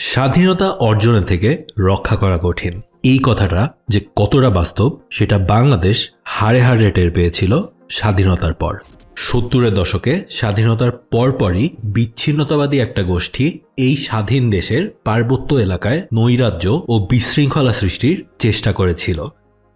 স্বাধীনতা অর্জনের থেকে রক্ষা করা কঠিন, এই কথাটা যে কতটা বাস্তব সেটা বাংলাদেশ হাড়ে হাড়ে টের পেয়েছিল স্বাধীনতার পর। 70-এর দশকে স্বাধীনতার পরপরই বিচ্ছিন্নতাবাদী একটা গোষ্ঠী এই স্বাধীন দেশের পার্বত্য এলাকায় নৈরাজ্য ও বিশৃঙ্খলা সৃষ্টির চেষ্টা করেছিল।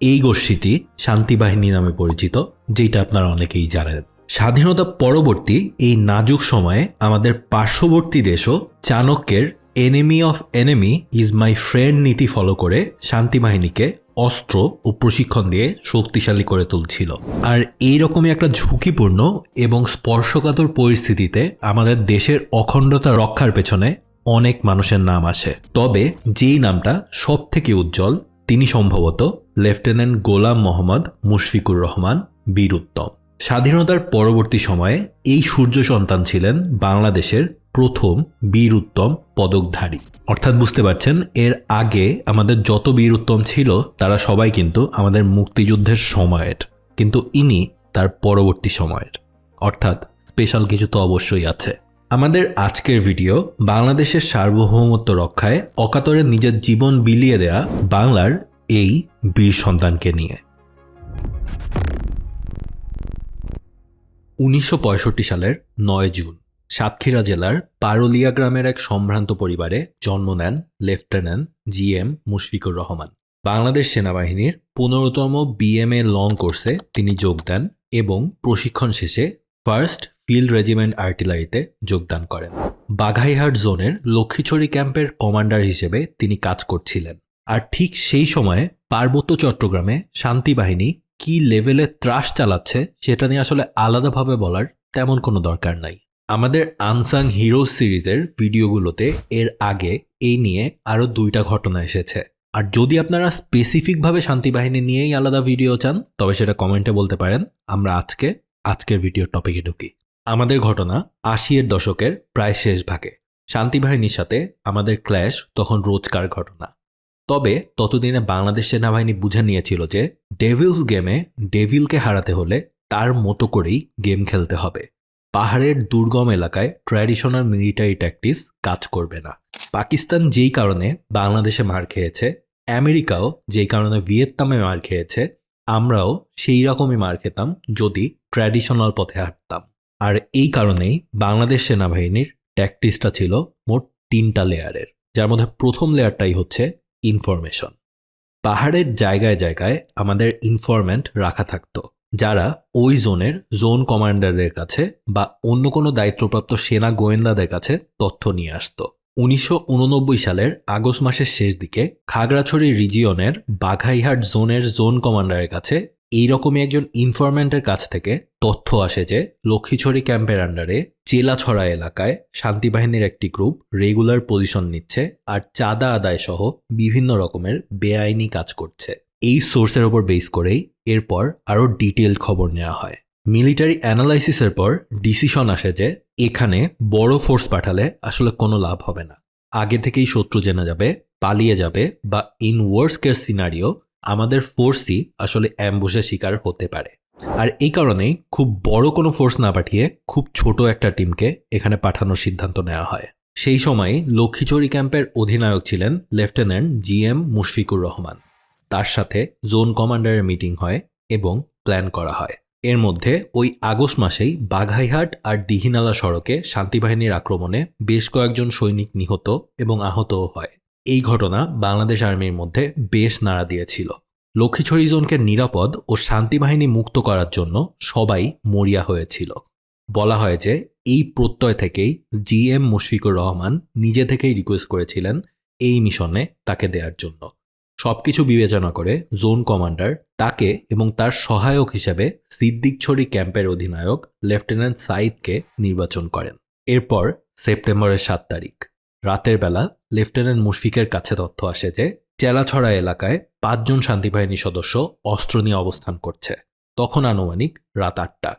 এই গোষ্ঠীটি শান্তিবাহিনী নামে পরিচিত, যেটা আপনারা অনেকেই জানেন। স্বাধীনতা পরবর্তী এই নাজুক সময়ে আমাদের পার্শ্ববর্তী দেশও চাণক্যের enemy of enemy is my friend নীতি ফলো করে শান্তিবাহিনীকে অস্ত্র ও প্রশিক্ষণ দিয়ে শক্তিশালী করে তুলছিল। আর এইরকমই একটা ঝুঁকিপূর্ণ এবং স্পর্শকাতর পরিস্থিতিতে আমাদের দেশের অখণ্ডতা রক্ষার পেছনে অনেক মানুষের নাম আসে, তবে যেই নামটা সব থেকে উজ্জ্বল তিনি সম্ভবত লেফটেন্যান্ট গোলাম মোহাম্মদ মুশফিকুর রহমান বীর উত্তম। স্বাধীনতার পরবর্তী সময়ে এই সূর্য সন্তান ছিলেন বাংলাদেশের প্রথম বীর উত্তম পদকধারী। অর্থাৎ বুঝতে পারছেন, এর আগে আমাদের যত বীর উত্তম ছিল তারা সবাই কিন্তু আমাদের মুক্তিযুদ্ধের সময়ের, কিন্তু ইনি তার পরবর্তী সময়ের। অর্থাৎ স্পেশাল কিছু তো অবশ্যই আছে। আমাদের আজকের ভিডিও বাংলাদেশের সার্বভৌমত্ব রক্ষায় অকাতরে নিজের জীবন বিলিয়ে দেয়া বাংলার এই বীর সন্তানকে নিয়ে। 1965 সালের 9 জুন সাতক্ষীরা জেলার পারুলিয়া গ্রামের এক সম্ভ্রান্ত পরিবারে জন্ম নেন লেফটেন্যান্ট GM মুশফিকুর রহমান। বাংলাদেশ সেনাবাহিনীর 15তম BMA লং কোর্সে তিনি যোগ দেন এবং প্রশিক্ষণ শেষে ফার্স্ট ফিল্ড রেজিমেন্ট আর্টিলারিতে যোগদান করেন। বাঘাইহাট জোনের লক্ষ্মীছড়ি ক্যাম্পের কমান্ডার হিসেবে তিনি কাজ করছিলেন। আর ঠিক সেই সময়ে পার্বত্য চট্টগ্রামে শান্তিবাহিনী কি লেভেলে ত্রাস চালাচ্ছে সেটা নিয়ে আসলে আলাদাভাবে বলার তেমন কোনো দরকার নাই। আমাদের আনসাং হিরোজ সিরিজের ভিডিওগুলোতে এর আগে এই নিয়ে আরও 2টা ঘটনা এসেছে। আর যদি আপনারা স্পেসিফিকভাবে শান্তিবাহিনী নিয়েই আলাদা ভিডিও চান তবে সেটা কমেন্টে বলতে পারেন। আমরা আজকের ভিডিওর টপিকে ঢুকি। আমাদের ঘটনা 80-এর দশকের প্রায় শেষ ভাগে। শান্তিবাহিনীর সাথে আমাদের ক্ল্যাশ তখন রোজকার ঘটনা। তবে ততদিনে বাংলাদেশ সেনাবাহিনী বুঝে নিয়েছিল যে ডেভিলস গেমে ডেভিলকে হারাতে হলে তার মতো করেই গেম খেলতে হবে। পাহাড়ের দুর্গম এলাকায় ট্র্যাডিশনাল মিলিটারি ট্যাকটিক্স কাজ করবে না। পাকিস্তান যেই কারণে বাংলাদেশে মার খেয়েছে, আমেরিকাও যেই কারণে ভিয়েতনামে মার খেয়েছে, আমরাও সেই রকমই মার খেতাম যদি ট্র্যাডিশনাল পথে হাঁটতাম। আর এই কারণেই বাংলাদেশ সেনাবাহিনীর ট্যাকটিক্সটা ছিল মোট 3টা লেয়ারের, যার মধ্যে প্রথম লেয়ারটাই হচ্ছে ইনফরমেশন। পাহাড়ের জায়গায় জায়গায় আমাদের ইনফরম্যান্ট রাখা থাকতো, যারা ওই জোনের জোন কমান্ডারদের কাছে বা অন্য কোনো দায়িত্বপ্রাপ্ত সেনা গোয়েন্দাদের কাছে তথ্য নিয়ে আসতো। 1989 সালের আগস্ট মাসের শেষ দিকে খাগড়াছড়ি রিজিয়নের বাঘাইহাট জোনের জোন কমান্ডারের কাছে এইরকমই একজন ইনফরম্যান্টের কাছ থেকে তথ্য আসে যে লক্ষ্মীছড়ি ক্যাম্পের আন্ডারে চেলাছড়া এলাকায় শান্তিবাহিনীর একটি গ্রুপ রেগুলার পজিশন নিচ্ছে আর চাঁদা আদায় সহ বিভিন্ন রকমের বেআইনি কাজ করছে। এই সোর্সের ওপর বেস করেই এরপর আরও ডিটেইলড খবর নেওয়া হয়। মিলিটারি অ্যানালাইসিসের পর ডিসিশন আসে যে এখানে বড় ফোর্স পাঠালে আসলে কোনো লাভ হবে না। আগে থেকেই শত্রু জেনে যাবে, পালিয়ে যাবে, বা ইন ওয়ার্স্ট কেস সিনারিও আমাদের ফোর্সই আসলে অ্যাম্বুশের শিকার হতে পারে। আর এই কারণেই খুব বড় কোনো ফোর্স না পাঠিয়ে খুব ছোট একটা টিমকে এখানে পাঠানোর সিদ্ধান্ত নেওয়া হয়। সেই সময় লক্ষ্মীছড়ি ক্যাম্পের অধিনায়ক ছিলেন লেফটেন্যান্ট GM মুশফিকুর রহমান। তার সাথে জোন কমান্ডারের মিটিং হয় এবং প্ল্যান করা হয়। এর মধ্যে ওই আগস্ট মাসেই বাঘাইহাট আর দিঘিনালা সড়কে শান্তিবাহিনীর আক্রমণে বেশ কয়েকজন সৈনিক নিহত এবং আহতও হয়। এই ঘটনা বাংলাদেশ আর্মির মধ্যে বেশ নাড়া দিয়েছিল। লক্ষ্মীছড়ি জোনকে নিরাপদ ও শান্তিবাহিনী মুক্ত করার জন্য সবাই মরিয়া হয়েছিল। বলা হয় যে এই প্রত্যয় থেকেই GM মুশফিকুর রহমান নিজে থেকেই রিকোয়েস্ট করেছিলেন এই মিশনে তাকে দেওয়ার জন্য। সবকিছু বিবেচনা করে জোন কমান্ডার তাকে এবং তার সহায়ক হিসেবে সিদ্দিকছড়ি ক্যাম্পের অধিনায়ক লেফটেন্যান্ট সাইদকে নির্বাচন করেন। এরপর সেপ্টেম্বরের 7 তারিখ রাতের বেলা লেফটেন্যান্ট মুশফিকের কাছে তথ্য আসে যে চেলাছড়া এলাকায় 5 জন শান্তিবাহিনী সদস্য অস্ত্র নিয়ে অবস্থান করছে। তখন আনুমানিক রাত 8টা।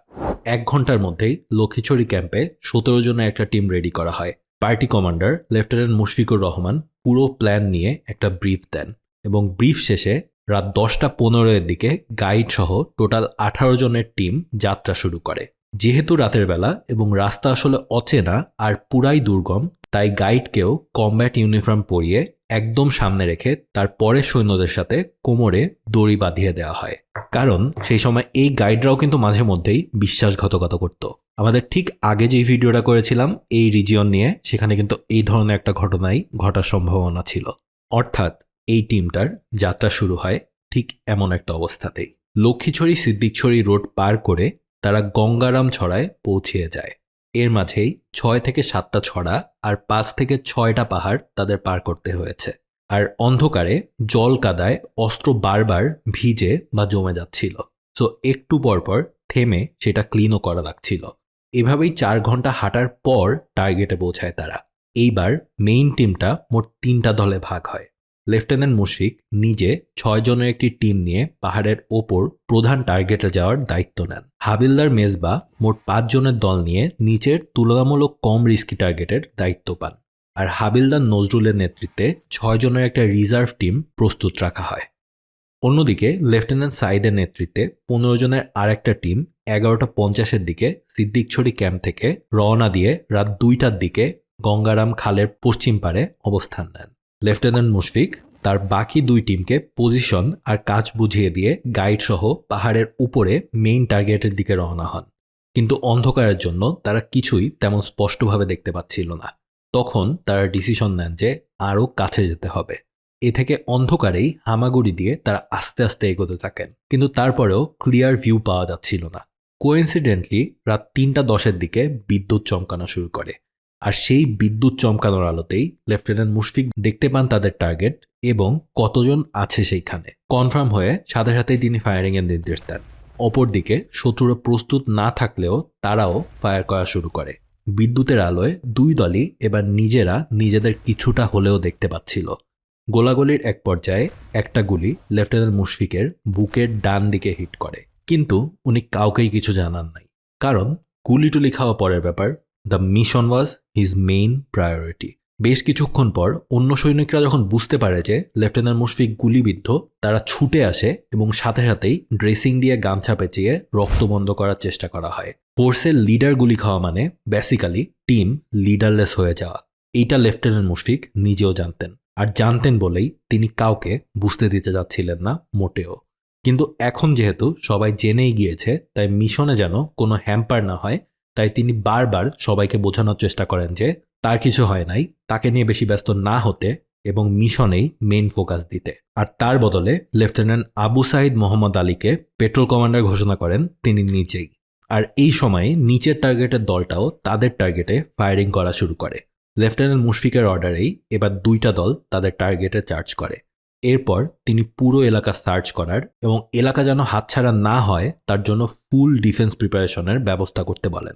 1 ঘন্টার মধ্যেই লক্ষ্মীছড়ি ক্যাম্পে 17 জনের একটা টিম রেডি করা হয়। Party commander lieutenant Mushfiqur Rahman পুরো প্ল্যান নিয়ে একটা ব্রিফ দেন এবং ব্রিফ শেষে রাত 10টা 15-এর দিকে গাইড সহ টোটাল 18 জনের টিম যাত্রা শুরু করে। যেহেতু রাতের বেলা এবং রাস্তা আসলে অচেনা আর পুরাই দুর্গম, তাই গাইডকেও কমব্যাট ইউনিফর্ম পরিয়ে একদম সামনে রেখে তার পরের সৈন্যদের সাথে কোমরে দড়ি বাঁধিয়ে দেওয়া হয়। কারণ সেই সময় এই গাইডরাও কিন্তু মাঝে মধ্যেই বিশ্বাসঘাতকতা করত। আমাদের ঠিক আগে যেই ভিডিওটা করেছিলাম এই রিজিয়ন নিয়ে, সেখানে কিন্তু এই ধরনের একটা ঘটনাই ঘটার সম্ভাবনা ছিল। অর্থাৎ এই টিমটার যাত্রা শুরু হয় ঠিক এমন একটা অবস্থাতেই। লক্ষ্মীছড়ি সিদ্দিকছড়ি রোড পার করে তারা গঙ্গারাম ছড়ায় পৌঁছিয়ে যায়। এর মাঝেই ৬ থেকে ৭টা ছড়া আর ৫ থেকে ৬টা পাহাড় তাদের পার করতে হয়েছে। আর অন্ধকারে জল কাদায় অস্ত্র বারবার ভিজে বা জমে যাচ্ছিল, সো একটু পরপর থেমে সেটা ক্লিনও করা লাগছিল। এভাবেই ৪ ঘন্টা হাঁটার পর টার্গেটে পৌঁছায় তারা। এইবার মেইন টিমটা মোট ৩টা দলে ভাগ হয়। লেফটেন্যান্ট মুশফিক নিজে ৬ জনের একটি টিম নিয়ে পাহাড়ের ওপর প্রধান টার্গেটে যাওয়ার দায়িত্ব নেন। হাবিলদার মেজবা মোট ৫ জনের দল নিয়ে নিচের তুলনামূলক কম রিস্কি টার্গেটের দায়িত্ব পান। আর হাবিলদার নজরুলের নেতৃত্বে ৬ জনের একটা রিজার্ভ টিম প্রস্তুত রাখা হয়। অন্যদিকে লেফটেন্যান্ট সাইদের নেতৃত্বে ১৫ জনের আরেকটা টিম ১১:৫০-এর দিকে সিদ্দিকছড়ি ক্যাম্প থেকে রওনা দিয়ে রাত ২টার দিকে গঙ্গারাম খালের পশ্চিম পাড়ে অবস্থান নেন। লেফটেন্যান্ট মুশফিক তার বাকি ২ টিমকে পজিশন আর কাজ বুঝিয়ে দিয়ে গাইড সহ পাহাড়ের উপরে মেইন টার্গেটের দিকে রওনা হন। কিন্তু অন্ধকারের জন্য তারা কিছুই তেমন স্পষ্টভাবে দেখতে পাচ্ছিল না। তখন তারা ডিসিশন নেন যে আরও কাছে যেতে হবে। এ থেকে অন্ধকারেই হামাগুড়ি দিয়ে তারা আস্তে আস্তে এগোতে থাকেন, কিন্তু তারপরেও ক্লিয়ার ভিউ পাওয়া যাচ্ছিল না। কোইন্সিডেন্টলি রাত ৩:১০-এর দিকে বিদ্যুৎ চমকানো শুরু করে। আর সেই বিদ্যুৎ চমকানোর আলোতেই লেফটেন্যান্ট মুশফিক দেখতে পান তাদের টার্গেট এবং কতজন আছে সেইখানে। কনফার্ম হয়ে সাথে সাথেই তিনি ফায়ারিংয়ের নির্দেশ দেন। অপরদিকে শত্রুরা প্রস্তুত না থাকলেও তারাও ফায়ার করা শুরু করে। বিদ্যুতের আলোয় ২ দলই এবার নিজেরা নিজেদের কিছুটা হলেও দেখতে পাচ্ছিল। গোলাগুলির এক পর্যায়ে একটা গুলি লেফটেন্যান্ট মুশফিকের বুকের ডান দিকে হিট করে, কিন্তু উনি কাউকেই কিছু জানান নাই। কারণ গুলিটুলি খাওয়া পরের ব্যাপার, the mission was his main priority. বেশ কিছুক্ষণ পর অন্য সৈনিকরা যখন বুঝতে পারে যে লেফটেন্যান্ট মুশফিক গুলিবিদ্ধ, তারা ছুটে আসে এবং সাথে সাথেই ড্রেসিং দিয়ে গামছা পেঁচিয়ে রক্ত বন্ধ করার চেষ্টা করা হয়। ফোর্সের লিডার গুলি খাওয়া মানে বেসিক্যালি টিম লিডারলেস হয়ে যাওয়া। এইটা লেফটেন্যান্ট মুশফিক নিজেও জানতেন, আর জানতেন বলেই তিনি কাউকে বুঝতে দিতে যাচ্ছিলেন না মোটেও। কিন্তু এখন যেহেতু সবাই জেনেই গিয়েছে, তাই মিশনে যেন কোনো হ্যাম্পার না হয়, তাই তিনি বারবার সবাইকে বোঝানোর চেষ্টা করেন যে তার কিছু হয় নাই, তাকে নিয়ে বেশি ব্যস্ত না হতে এবং মিশনেই মেইন ফোকাস দিতে। আর তার বদলে লেফটেন্যান্ট আবু সাইদ মোহাম্মদ আলীকে পেট্রোল কমান্ডার ঘোষণা করেন তিনি নিজেই। আর এই সময়ে নিচের টার্গেটের দলটাও তাদের টার্গেটে ফায়ারিং করা শুরু করে। লেফটেন্যান্ট মুশফিকের অর্ডারেই এবার ২টা দল তাদের টার্গেটে চার্জ করে। এরপর তিনি পুরো এলাকা সার্চ করার এবং এলাকা যেন হাতছাড়া না হয় তার জন্য ফুল ডিফেন্স প্রিপারেশনের ব্যবস্থা করতে বলেন।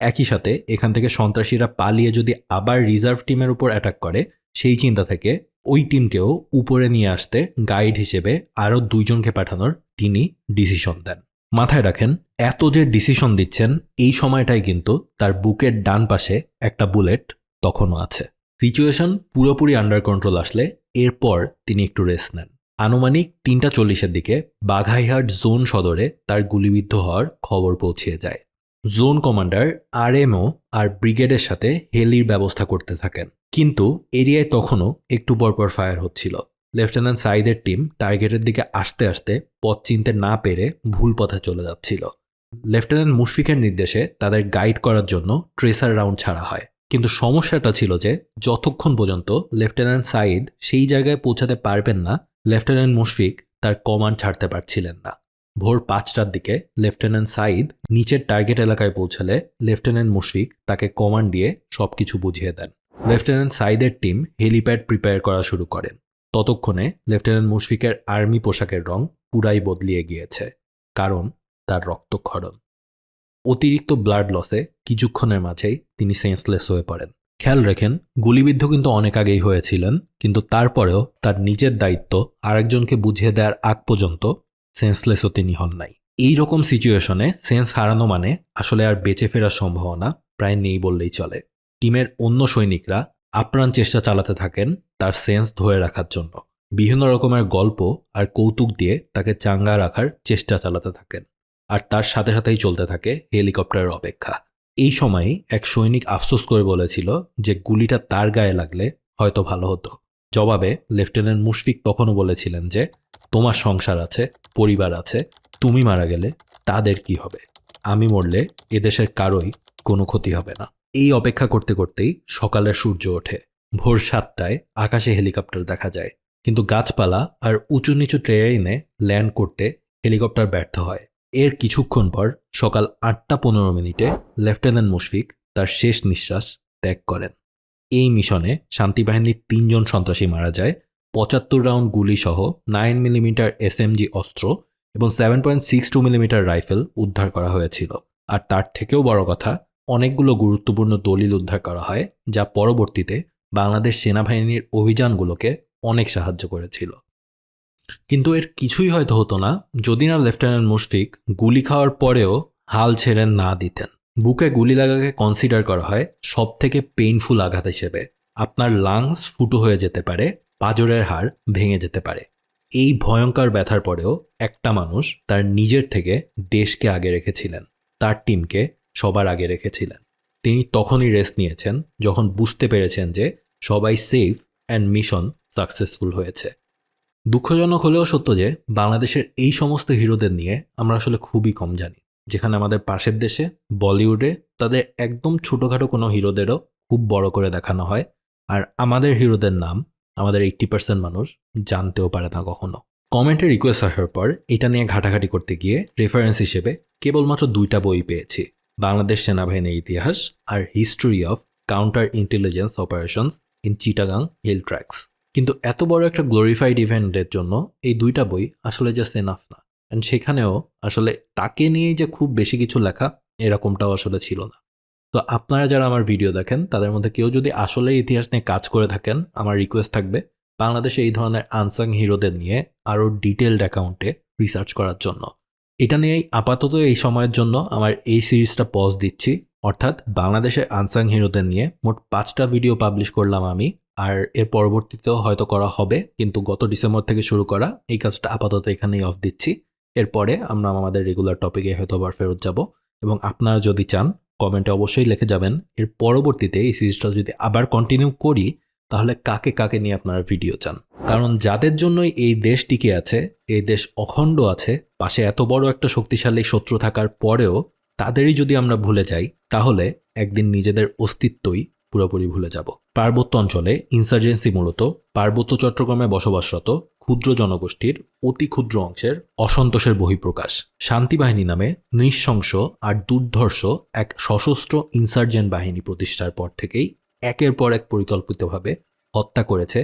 একই সাথে এখান থেকে সন্ত্রাসীরা পালিয়ে যদি আবার রিজার্ভ টিমের উপর অ্যাটাক করে, সেই চিন্তা থেকে ওই টিমকেও উপরে নিয়ে আসতে গাইড হিসেবে আরও ২ জনকে পাঠানোর তিনি ডিসিশন দেন। মাথায় রাখেন, এত যে ডিসিশন দিচ্ছেন এই সময়টাই কিন্তু তার বুকের ডান পাশে একটা বুলেট তখনও আছে। সিচুয়েশন পুরোপুরি আন্ডার কন্ট্রোল আসলে এরপর তিনি একটু রেস্ট নেন। আনুমানিক ৩:৪০-এর দিকে বাঘাইহাট জোন সদরে তার গুলিবিদ্ধ হওয়ার খবর পৌঁছিয়ে যায়। জোন কমান্ডার আরএমও আর ব্রিগেডের সাথে হেলির ব্যবস্থা করতে থাকেন, কিন্তু এরিয়ায় তখনও একটু পরপর ফায়ার হচ্ছিল। লেফটেন্যান্ট সাইদের টিম টার্গেটের দিকে আসতে আসতে পথ চিনতে না পেরে ভুল পথে চলে যাচ্ছিল। লেফটেন্যান্ট মুশফিকের নির্দেশে তাদের গাইড করার জন্য ট্রেসার রাউন্ড ছাড়া হয়, কিন্তু সমস্যাটা ছিল যে যতক্ষণ পর্যন্ত লেফটেন্যান্ট সাইদ সেই জায়গায় পৌঁছাতে পারবেন না, লেফটেন্যান্ট মুশফিক তার কমান্ড ছাড়তে পারছিলেন না। ভোর ৫টার দিকে লেফটেন্যান্ট সাইদ নিচের টার্গেট এলাকায় পৌঁছালে লেফটেন্যান্ট মুশফিক তাকে কমান্ড দিয়ে সবকিছু বুঝিয়ে দেন। লেফটেন্যান্ট সাইদের টিম হেলিপ্যাড প্রিপেয়ার করা শুরু করেন। ততক্ষণে লেফটেন্যান্ট মুশফিকের আর্মি পোশাকের রং পুরাই বদলিয়ে গিয়েছে, কারণ তার রক্তক্ষরণ। অতিরিক্ত ব্লাড লসে কিছুক্ষণের মাঝেই তিনি সেন্সলেস হয়ে পড়েন। খেয়াল রেখেন, গুলিবিদ্ধ কিন্তু অনেক আগেই হয়েছিলেন, কিন্তু তারপরেও তার নিজের দায়িত্ব আরেকজনকে বুঝিয়ে দেওয়ার আগ পর্যন্ত সেন্সলেসও তিনি হন নাই। এই রকম সিচুয়েশনে সেন্স হারানো মানে আসলে আর বেঁচে ফেরার সম্ভাবনা প্রায় নেই বললেই চলে। টিমের অন্য সৈনিকরা আপ্রাণ চেষ্টা চালাতে থাকেন তার সেন্স ধরে রাখার জন্য। বিভিন্ন রকমের গল্প আর কৌতুক দিয়ে তাকে চাঙ্গা রাখার চেষ্টা চালাতে থাকেন। আর তার সাথে সাথেই চলতে থাকে হেলিকপ্টারের অপেক্ষা। এই সময় এক সৈনিক আফসোস করে বলেছিল যে গুলিটা তার গায়ে লাগলে হয়তো ভালো হতো। জবাবে লেফটেন্যান্ট মুশফিক তখনও বলেছিলেন যে তোমার সংসার আছে, পরিবার আছে, তুমি মারা গেলে তাদের কি হবে? আমি মরলে এদেশের কারোই কোনো ক্ষতি হবে না। এই অপেক্ষা করতে করতেই সকালের সূর্য ওঠে। ভোর 7টায় আকাশে হেলিকপ্টার দেখা যায়, কিন্তু গাছপালা আর উঁচু নিচু ট্রেনে ল্যান্ড করতে হেলিকপ্টার ব্যর্থ হয়। এর কিছুক্ষণ পর সকাল 8:15 লেফটেন্যান্ট মুশফিক তার শেষ নিঃশ্বাস ত্যাগ করেন। এই মিশনে শান্তিবাহিনীর 3 জন সন্ত্রাসী মারা যায়। 75 রাউন্ড গুলি সহ 9mm SMG অস্ত্র এবং 7.62mm রাইফেল উদ্ধার করা হয়েছিল। আর তার থেকেও বড় কথা, অনেকগুলো গুরুত্বপূর্ণ দলিল উদ্ধার করা হয়, যা পরবর্তীতে বাংলাদেশ সেনাবাহিনীর অভিযানগুলোকে অনেক সাহায্য করেছিল। কিন্তু এর কিছুই হয়তো হতো না যদি না লেফটেন্যান্ট মুশফিক গুলি খাওয়ার পরেও হাল ছেড়ে না দিতেন। বুকে গুলি লাগাকে কনসিডার করা হয় সব থেকে পেইনফুল আঘাত হিসেবে। আপনার লাংস ফুটো হয়ে যেতে পারে, পাঁজরের হাড় ভেঙে যেতে পারে। এই ভয়ঙ্কর ব্যথার পরেও একটা মানুষ তার নিজের থেকে দেশকে আগে রেখেছিলেন, তার টিমকে সবার আগে রেখেছিলেন। তিনি তখনই রেস্ট নিয়েছেন যখন বুঝতে পেরেছেন যে সবাই সেফ অ্যান্ড মিশন সাকসেসফুল হয়েছে। দুঃখজনক হলেও সত্য যে বাংলাদেশের এই সমস্ত হিরোদের নিয়ে আমরা আসলে খুবই কম জানি। যেখানে আমাদের পাশের দেশে বলিউডে তাদের একদম ছোটোখাটো কোনো হিরোদেরও খুব বড় করে দেখানো হয়, আর আমাদের হিরোদের নাম আমাদের 80% মানুষ জানতেও পারে না কখনো। কমেন্টে রিকোয়েস্ট আসার পর এটা নিয়ে ঘাটাঘাটি করতে গিয়ে রেফারেন্স হিসেবে কেবলমাত্র 2টা বই পেয়েছি, বাংলাদেশ সেনাবাহিনীর ইতিহাস আর history of counter intelligence operations in Chittagong hill tracts. কিন্তু এত বড় একটা গ্লোরিফাইড ইভেন্টের জন্য এই 2টা বই আসলে জাস্ট এনাফ না। অ্যান্ড সেখানেও আসলে তাকে নিয়েই যে খুব বেশি কিছু লেখা এরকমটাও আসলে ছিল না। তো আপনারা যারা আমার ভিডিও দেখেন তাদের মধ্যে কেউ যদি আসলে ইতিহাস নিয়ে কাজ করে থাকেন, আমার রিকোয়েস্ট থাকবে বাংলাদেশে এই ধরনের আনসাং হিরোদের নিয়ে আরও ডিটেলড অ্যাকাউন্টে রিসার্চ করার জন্য। এটা নিয়েই আপাতত এই সময়ের জন্য আমার এই সিরিজটা পজ দিচ্ছি। অর্থাৎ বাংলাদেশের আনসাং হিরোদের নিয়ে মোট 5টা ভিডিও পাবলিশ করলাম আমি, আর এর পরবর্তীতেও হয়তো করা হবে, কিন্তু গত ডিসেম্বর থেকে শুরু করা এই কাজটা আপাতত এখানেই অফ দিচ্ছি। এরপরে আমরা আমাদের রেগুলার টপিকে হয়তো আবার ফেরত যাব, এবং আপনারা যদি চান কমেন্টে অবশ্যই লিখে যাবেন এর পরবর্তীতে এই সিরিজটা যদি আবার কন্টিনিউ করি তাহলে কাকে কাকে নিয়ে আপনারা ভিডিও চান। কারণ যাদের জন্যই এই দেশ টিকে আছে, এই দেশ অখণ্ড আছে, পাশে এত বড় একটা শক্তিশালী শত্রু থাকার পরেও তাদেরই যদি আমরা ভুলে যাই তাহলে একদিন নিজেদের অস্তিত্বই পুরোপুরি ভুলে যাব। পার্বত্য অঞ্চলে ইনসার্জেন্সি মূলত পার্বত্য চট্টগ্রামে বসবাসরত ক্ষুদ্র জনগোষ্ঠীর অতি ক্ষুদ্র অংশের অসন্তোষের বহিঃপ্রকাশ। শান্তিবাহিনী নামে নৃশংস আর দুর্ধর্ষ এক সশস্ত্র ইনসার্জেন্ট বাহিনী প্রতিষ্ঠার পর থেকেই একের পর এক পরিকল্পিতভাবে হত্যা করেছে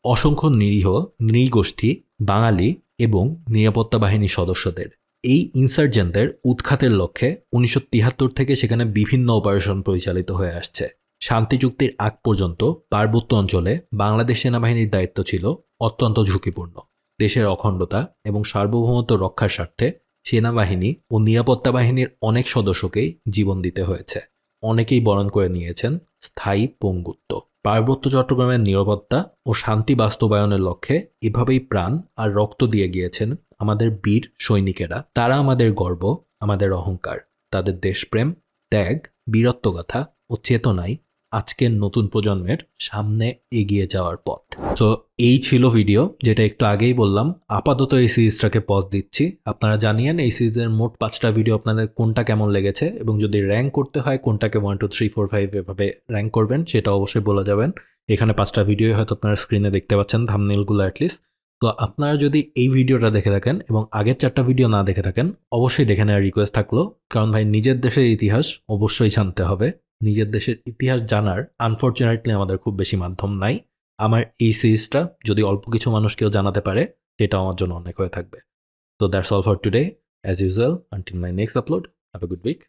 অসংখ্য নিরীহ নৃগোষ্ঠী, বাঙালি এবং নিরাপত্তা বাহিনীর সদস্যদের। এই ইনসার্জেন্টদের উৎখাতের লক্ষ্যে 1973 থেকে সেখানে বিভিন্ন অপারেশন পরিচালিত হয়ে আসছে। শান্তি চুক্তির আগ পর্যন্ত পার্বত্য অঞ্চলে বাংলাদেশ সেনাবাহিনীর দায়িত্ব ছিল অত্যন্ত ঝুঁকিপূর্ণ। দেশের অখণ্ডতা এবং সার্বভৌমত্ব রক্ষার স্বার্থে সেনাবাহিনী ও নিরাপত্তা বাহিনীর অনেক সদস্যকেই জীবন দিতে হয়েছে। অনেকেই বরণ করে নিয়েছেন স্থায়ী পঙ্গুত্ব। পার্বত্য চট্টগ্রামের নিরাপত্তা ও শান্তি বাস্তবায়নের লক্ষ্যে এভাবেই প্রাণ আর রক্ত দিয়ে গিয়েছেন আমাদের বীর সৈনিকেরা। তারা আমাদের গর্ব, আমাদের অহংকার। তাদের দেশপ্রেম, ত্যাগ, বীরত্বগাথা ও চেতনাই আজকের নতুন প্রজন্মের সামনে এগিয়ে যাওয়ার পথ। তো এই ছিল ভিডিও, যেটা একটু আগেই বললাম। আপাতত এই সিরিজটাকে পজ দিচ্ছি। আপনারা জানিয়েন এই সিরিজের মোট 5টা ভিডিও আপনাদের কোনটা কেমন লেগেছে, এবং যদি র্যাঙ্ক করতে হয় কোনটাকে 1 2 3 4 5 এভাবে র্যাঙ্ক করবেন সেটা অবশ্যই বলে যাবেন। এখানে 5টা ভিডিও হয়তো আপনারা স্ক্রিনে দেখতে পাচ্ছেন, থাম্বনেইলগুলো অ্যাটলিস্ট। তো আপনারা যদি এই ভিডিওটা দেখে থাকেন এবং আগের 4টা ভিডিও না দেখে থাকেন অবশ্যই দেখে নেওয়ার রিকোয়েস্ট থাকলো, কারণ ভাই নিজের দেশের ইতিহাস অবশ্যই জানতে হবে। নিজের দেশের ইতিহাস জানার আনফরচুনেটলি আমাদের খুব বেশি মাধ্যম নাই। আমার এই সিরিজটা যদি অল্প কিছু মানুষকেও জানাতে পারে সেটা আমার জন্য অনেক হয়ে থাকবে। তো that's all for today. As usual, until my next upload, have a good week.